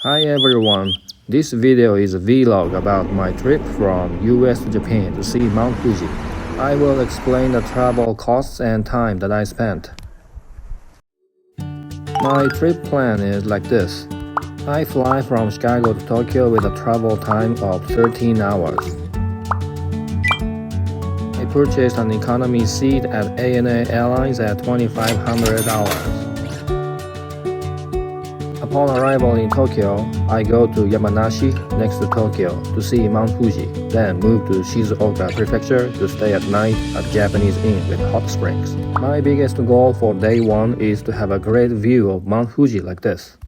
Hi everyone, this video is a vlog about my trip from US to Japan to see Mount Fuji. I will explain the travel costs and time that I spent. My trip plan is like this. I fly from Chicago to Tokyo with a travel time of 13 hours. I purchased an economy seat at ANA Airlines at $2,500. Upon arrival in Tokyo, I go to Yamanashi, next to Tokyo, to see Mount Fuji, then move to Shizuoka Prefecture to stay at night at Japanese Inn with hot springs. My biggest goal for day 1 is to have a great view of Mount Fuji like this.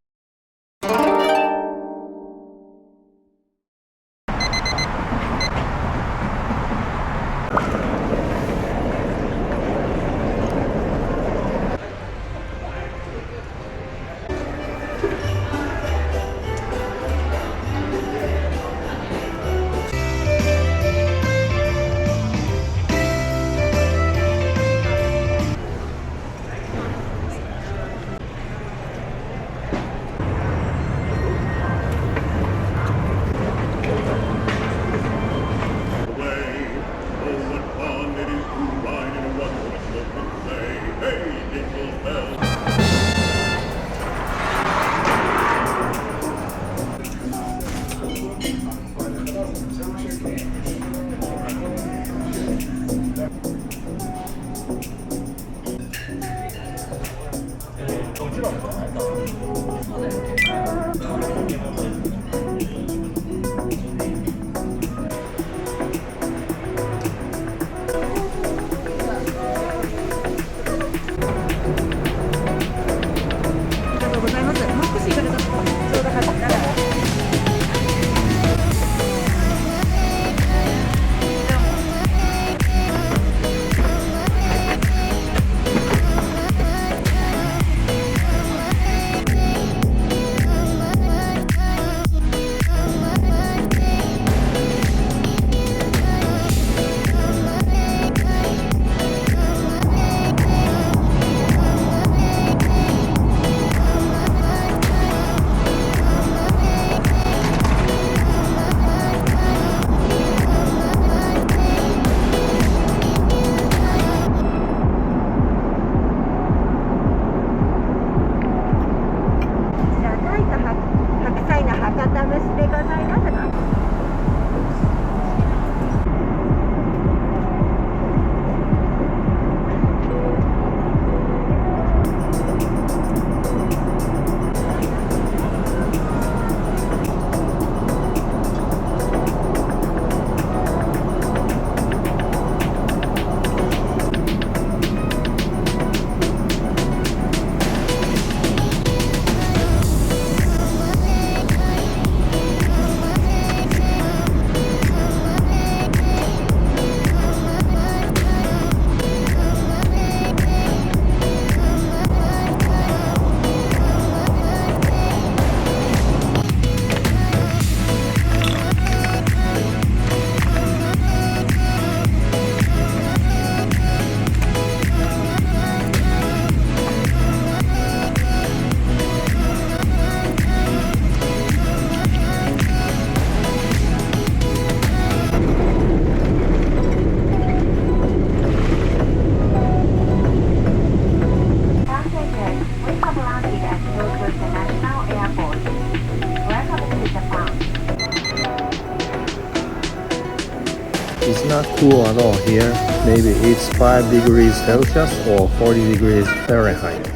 It's not cool at all here. Maybe it's 5 degrees Celsius or 40 degrees Fahrenheit.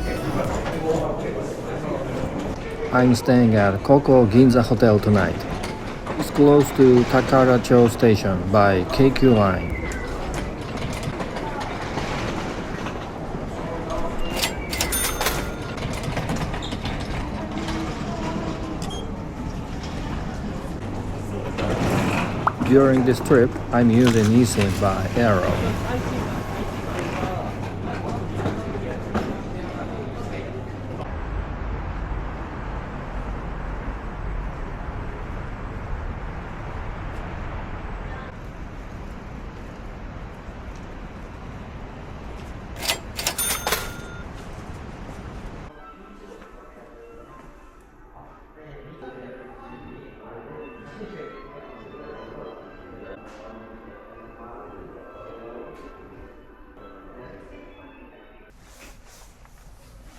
I'm staying at Koko Ginza Hotel tonight. It's close to Takaracho Station by KQ Line. During this trip, I'm using eSIM by Aero.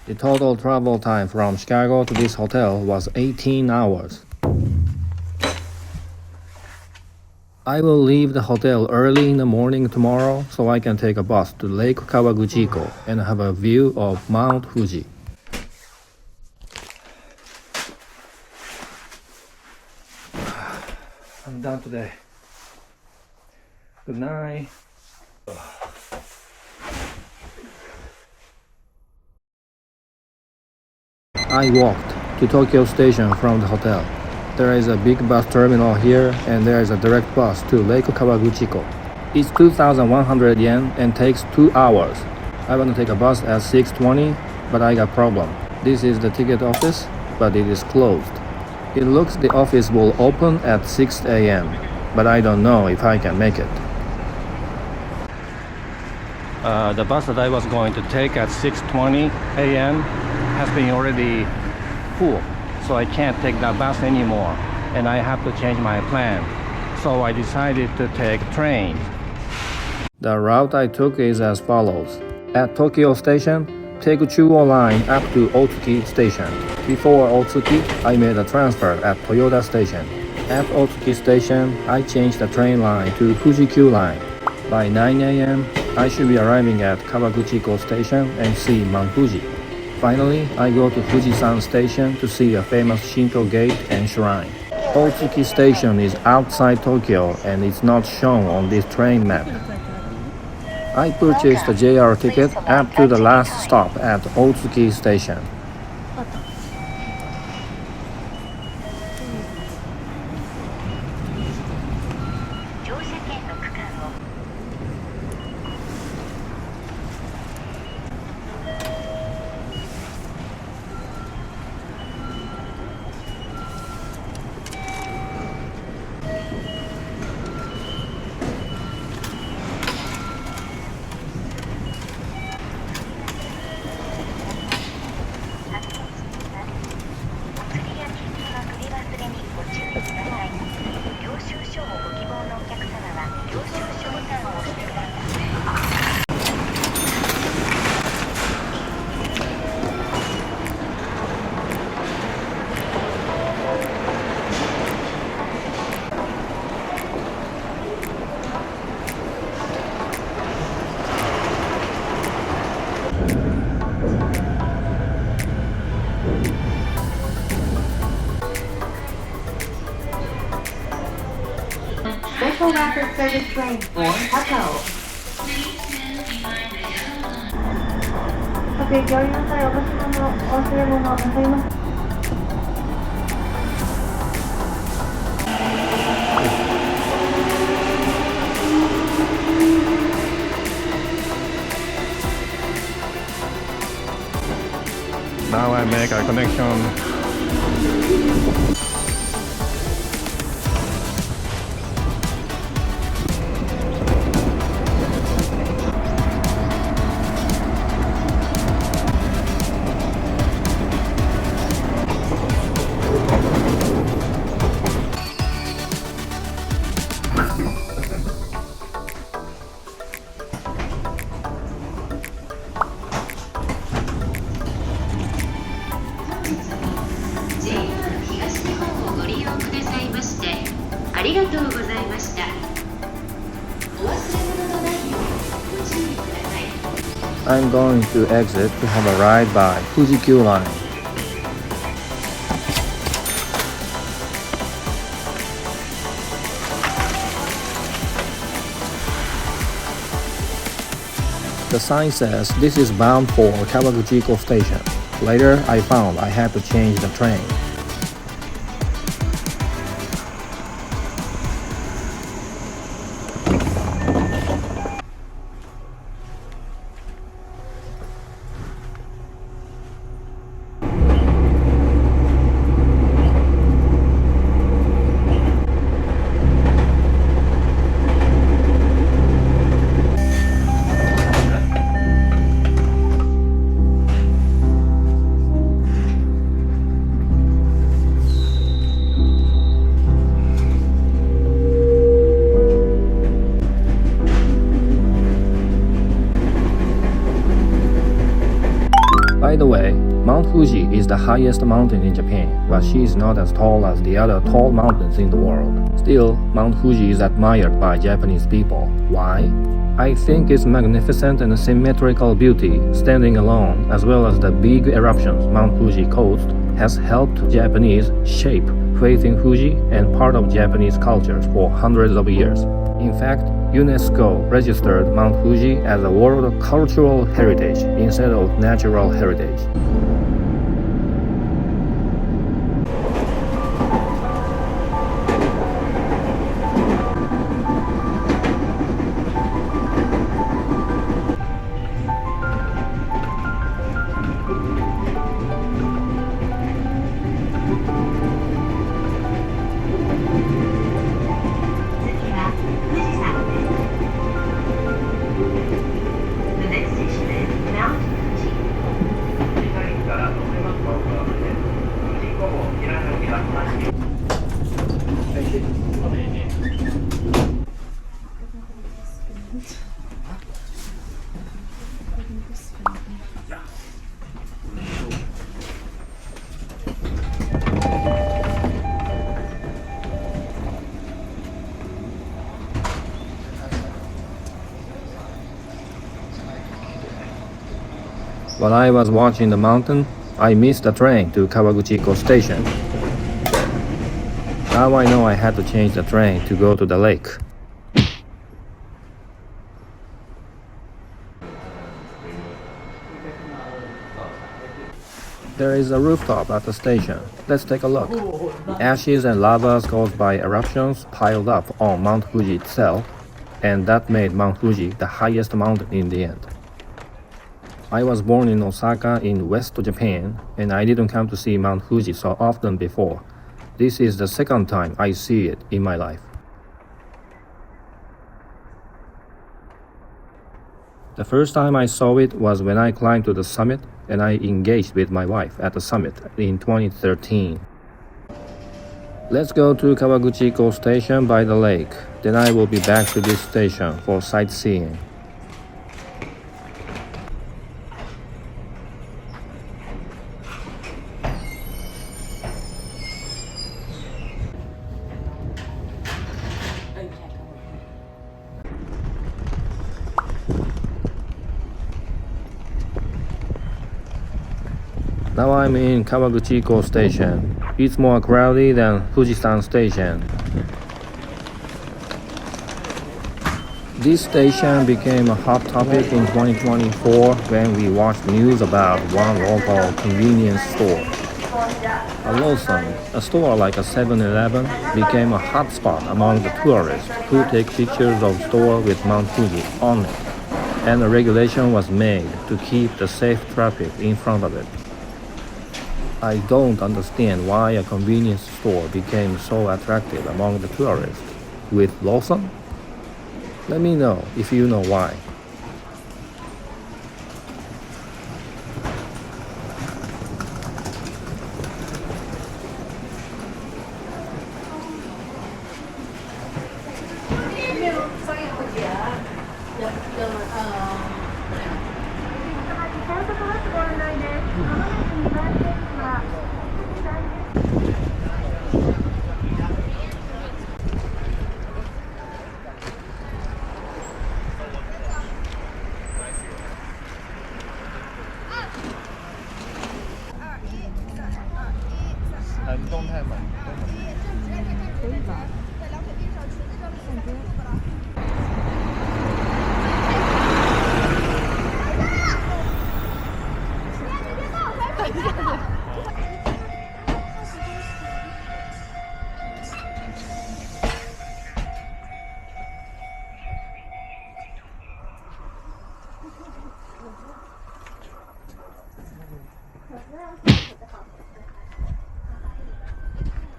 The total travel time from Chicago to this hotel was 18 hours. I will leave the hotel early in the morning tomorrow so I can take a bus to Lake Kawaguchiko and have a view of Mount Fuji. I'm done today. Good night. I walked to Tokyo Station from the hotel. There is a big bus terminal here and there is a direct bus to Lake Kawaguchiko. It's 2,100 yen and takes 2 hours. I want to take a bus at 6:20, but I got a problem. This is the ticket office, but it is closed. It looks the office will open at 6 a.m., but I don't know if I can make it. The bus that I was going to take at 6:20 a.m. has been already full, so I can't take that bus anymore, and I have to change my plan. So I decided to take train. The route I took is as follows. At Tokyo Station, take Chuo Line up to Otsuki Station. Before Otsuki, I made a transfer at Toyoda Station. At Otsuki Station, I changed the train line to Fuji-Q Line. By 9 a.m., I should be arriving at Kawaguchiko Station and see Mount Fuji. Finally, I go to Fujisan Station to see a famous Shinto gate and shrine. Otsuki Station is outside Tokyo and it's not shown on this train map. I purchased a JR ticket up to the last stop at Otsuki Station. Special rapid service train for Takao. ご提供の際、お忘れ物なさいます。Now I make a connection. I'm going to exit to have a ride by Fuji-Q Line. The sign says this is bound for Kawaguchiko Station. Later, I found I had to change the train. way, Mount Fuji is the highest mountain in Japan, but she is not as tall as the other tall mountains in the world. Still, Mount Fuji is admired by Japanese people. Why? I think its magnificent and symmetrical beauty, standing alone, as well as the big eruptions Mount Fuji caused, has helped Japanese shape faith in Fuji and part of Japanese culture for hundreds of years. In fact, UNESCO registered Mount Fuji as a World Cultural Heritage instead of Natural Heritage. The next station is Mount Fuji. While I was watching the mountain, I missed the train to Kawaguchiko station. Now I know I had to change the train to go to the lake. There is a rooftop at the station. Let's take a look. The ashes and lava caused by eruptions piled up on Mount Fuji itself, and that made Mount Fuji the highest mountain in the end. I was born in Osaka in West Japan, and I didn't come to see Mount Fuji so often before. This is the second time I see it in my life. The first time I saw it was when I climbed to the summit and I engaged with my wife at the summit in 2013. Let's go to Kawaguchiko station by the lake. Then I will be back to this station for sightseeing. Now I'm in Kawaguchiko station. It's more crowded than Fujisan station. This station became a hot topic in 2024 when we watched news about one local convenience store. A Lawson, a store like a 7-Eleven, became a hot spot among the tourists who take pictures of store with Mount Fuji on it, and a regulation was made to keep the safe traffic in front of it. I don't understand why a convenience store became so attractive among the tourists with Lawson. Let me know if you know why.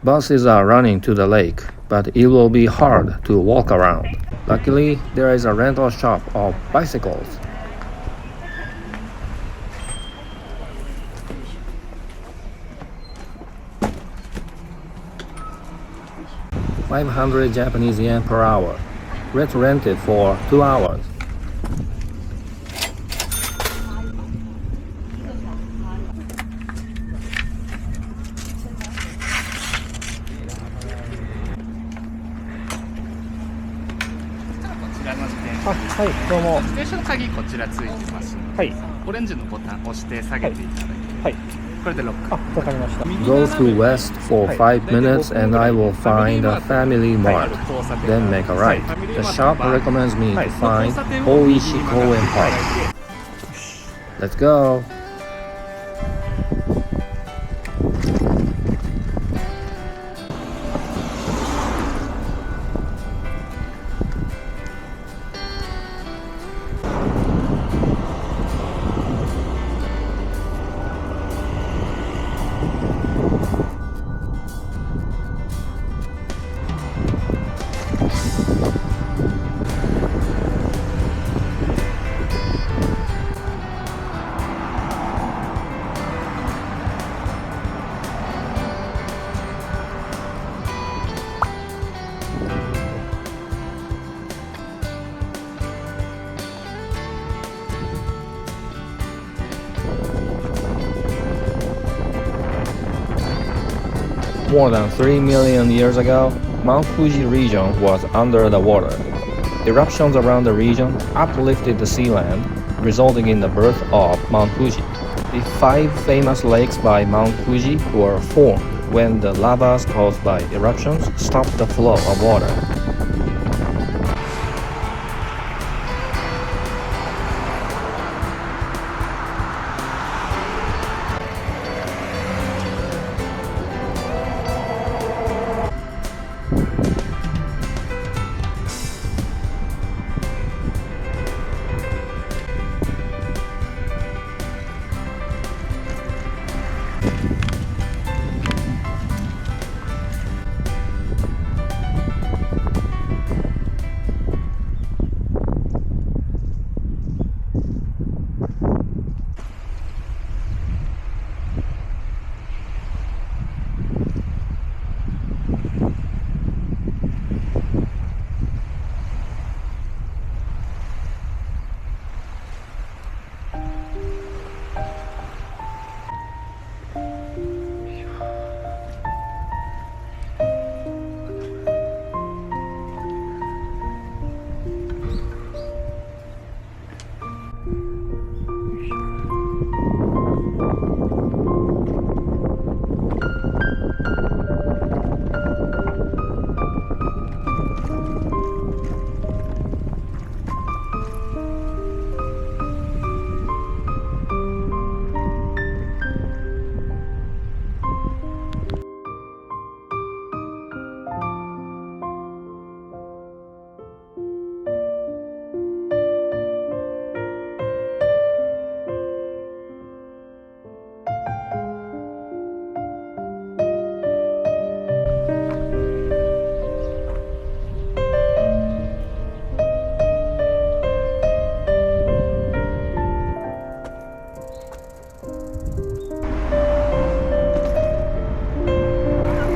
Buses are running to the lake, but it will be hard to walk around. Luckily, there is a rental shop of bicycles. $500 Japanese yen per hour. Let's rent it for 2 hours. はい、どうも。停車の鍵こちらついてます。はい。オレンジのボタン押して下げていただいて、はい。これでロック。あ、わかりました。 Go through west for 5 minutes and I will find a family mart. Then make a right. The shop recommends me to find Oishi Koen Park. Let's go. More than 3 million years ago, Mount Fuji region was under the water. Eruptions around the region uplifted the sea land, resulting in the birth of Mount Fuji. The 5 famous lakes by Mount Fuji were formed when the lavas caused by eruptions stopped the flow of water.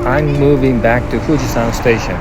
I'm moving back to Fujisan Station.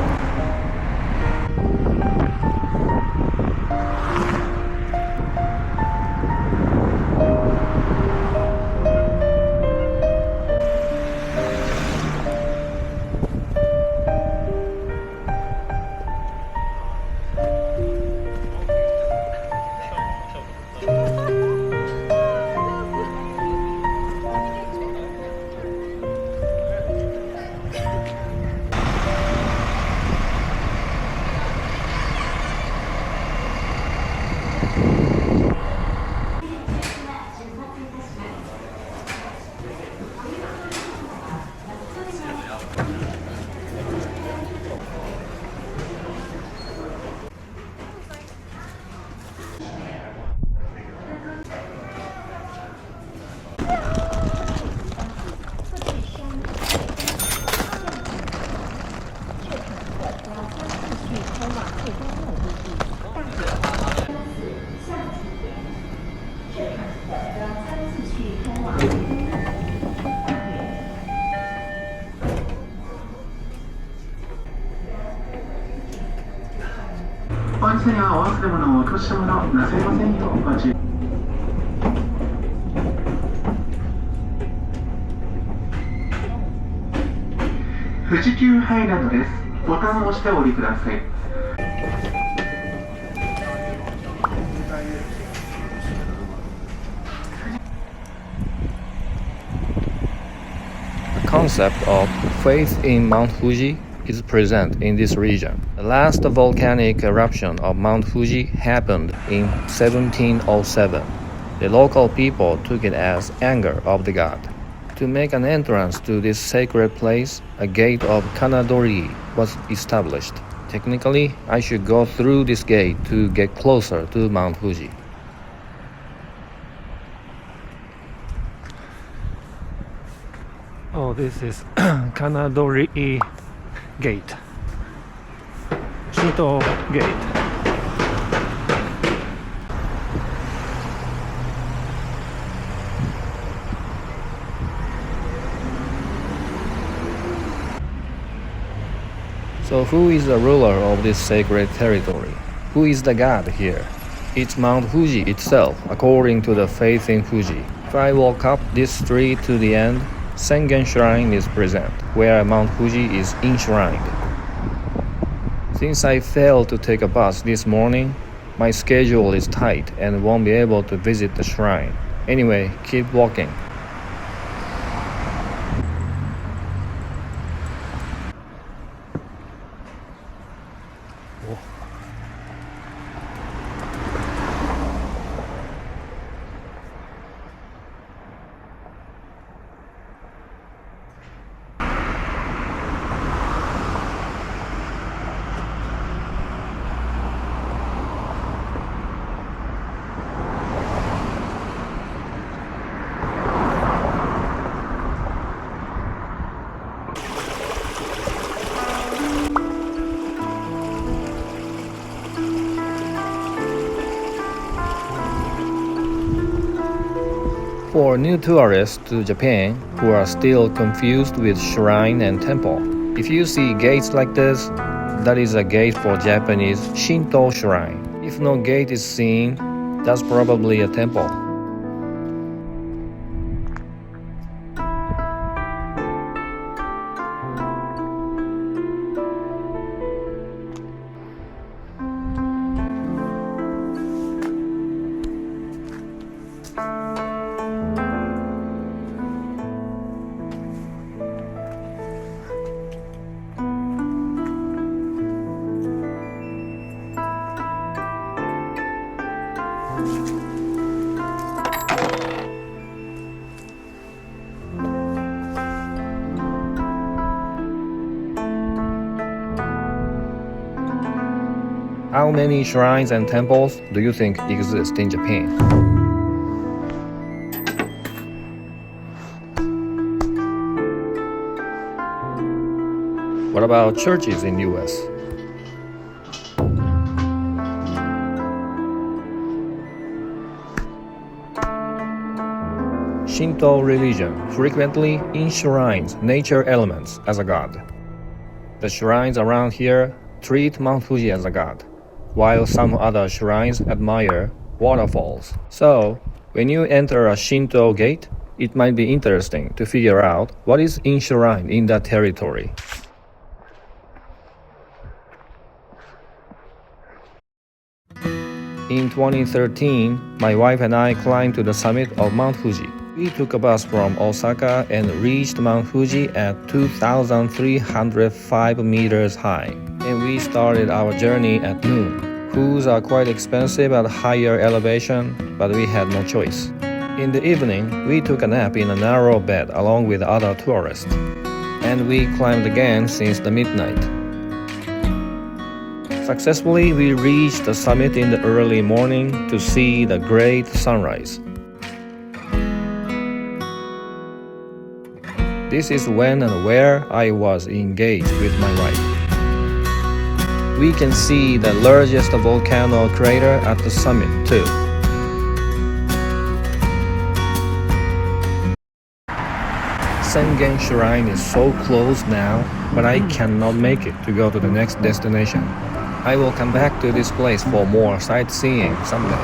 concept of faith in Mount Fuji is present in this region. The last volcanic eruption of Mount Fuji happened in 1707. The local people took it as anger of the god. To make an entrance to this sacred place, a gate of Kanadorii was established. Technically, I should go through this gate to get closer to Mount Fuji. Oh, this is Kanadorii Gate. Shinto Gate. So who is the ruler of this sacred territory? Who is the god here? It's Mount Fuji itself, according to the faith in Fuji. If I walk up this street to the end, Sengen Shrine is present, where Mount Fuji is enshrined. Since I failed to take a bus this morning, my schedule is tight and won't be able to visit the shrine. Anyway, keep walking. For new tourists to Japan who are still confused with shrine and temple, if you see gates like this, that is a gate for Japanese Shinto shrine. If no gate is seen, that's probably a temple. How many shrines and temples do you think exist in Japan? What about churches in US? Shinto religion frequently enshrines nature elements as a god. The shrines around here treat Mount Fuji as a god, while some other shrines admire waterfalls. So, when you enter a Shinto gate, it might be interesting to figure out what is enshrined in that territory. In 2013, my wife and I climbed to the summit of Mount Fuji. We took a bus from Osaka and reached Mount Fuji at 2,305 meters high. And we started our journey at noon. Foods are quite expensive at higher elevation, but we had no choice. In the evening, we took a nap in a narrow bed along with other tourists. And we climbed again since the midnight. Successfully, we reached the summit in the early morning to see the great sunrise. This is when and where I was engaged with my wife. We can see the largest volcano crater at the summit too. Sengen Shrine is so close now, but I cannot make it to go to the next destination. I will come back to this place for more sightseeing someday.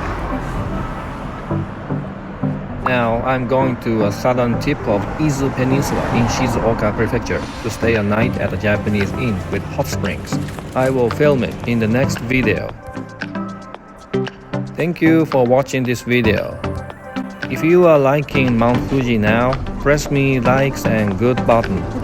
Now I'm going to a southern tip of Izu Peninsula in Shizuoka Prefecture to stay a night at a Japanese inn with hot springs. I will film it in the next video. Thank you for watching this video. If you are liking Mount Fuji now, press me likes and good button.